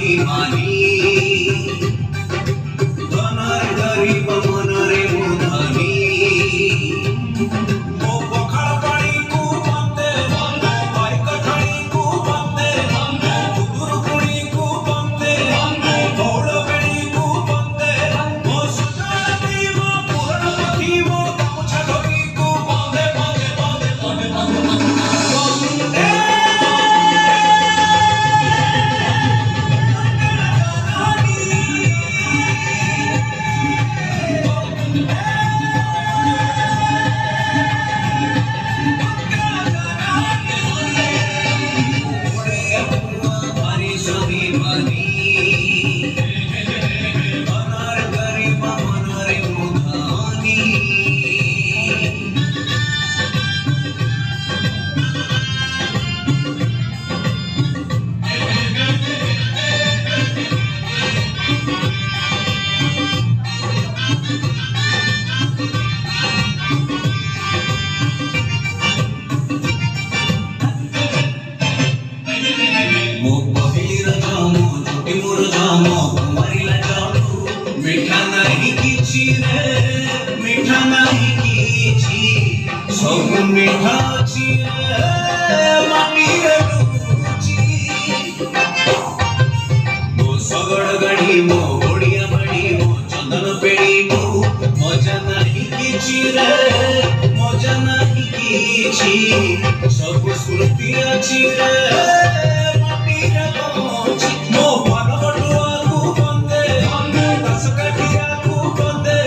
स्वाभिमानी धनर गरीब मनरे मुधानी मो पखाड़ पानी को बंदे भाई कठाई को बंदे कुदुर कुड़ी को बंदे गौड़ बेड़ी को बंदे मो सुजाती मो पूर्ण पथी मो गामुछा धोबी को बंदे बंदे बंदे बंदे बंदे बंदे मीठा नहीं किछि रे मीठा नहीं किछि सब मीठा अछि रे माटी रे रुचि मो सगड़ गढ़ी मो ओडिया बड़ी मो चंदन पेड़ी मो मजा नहीं किछि रे मजा नहीं किछि सब स्मृति अछि रे माटी रे रुचि मो मन बटुआ को बंदे सकटिया को बंदे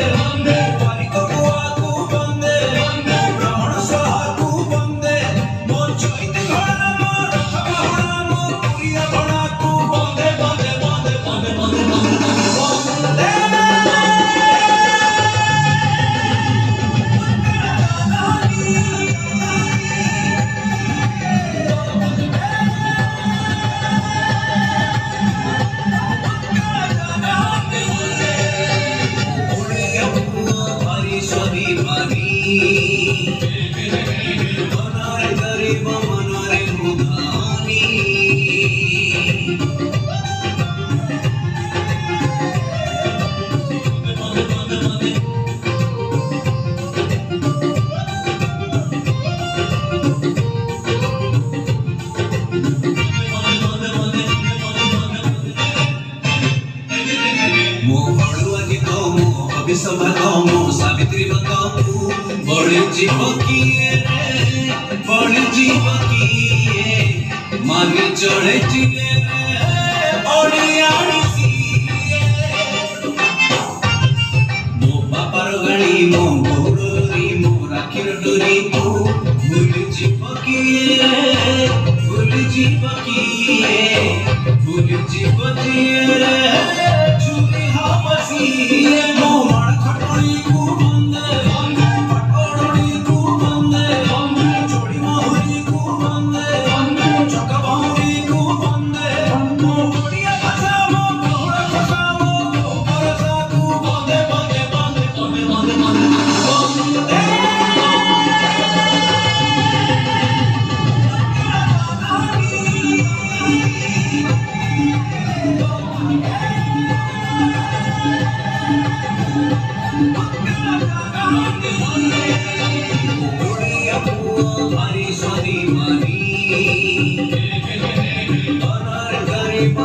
बारिक बुआ को बंदे ब्राह्मण स्वाहा को बंदे मो चैत घर मो रथ बाहुड़ा मो पुरिया बड़ा को बंदे बंदे बंदे बंदे बंदे बंदे स्वाभिमानी धनर गरीब मनरे मुधानी मो हड़ुआ गीत मो अभिसंभाग मो सावित्री बंद बड़ी जीव किए रे बड़ी जीव किए मागे चढ़े जिए रे बड़ी आड़िसी मो बापार गाड़ी मो गौरी मो राखीर डोरी को भूल जीव किए रे भूल जीव किए भूल जीव जिए रे चुरी हापसी मो मण खटोई को बंदे पटोड़ी को बंदे चोड़ी माहुरी को बंदे चका बाहुरी को बंदे मो ओडिया भाषा मो बहुड़ा भाषा मो परसा को बंदे बंदे बंदे बंदे बंदे बंदे स्वाभिमानी धनर गरीब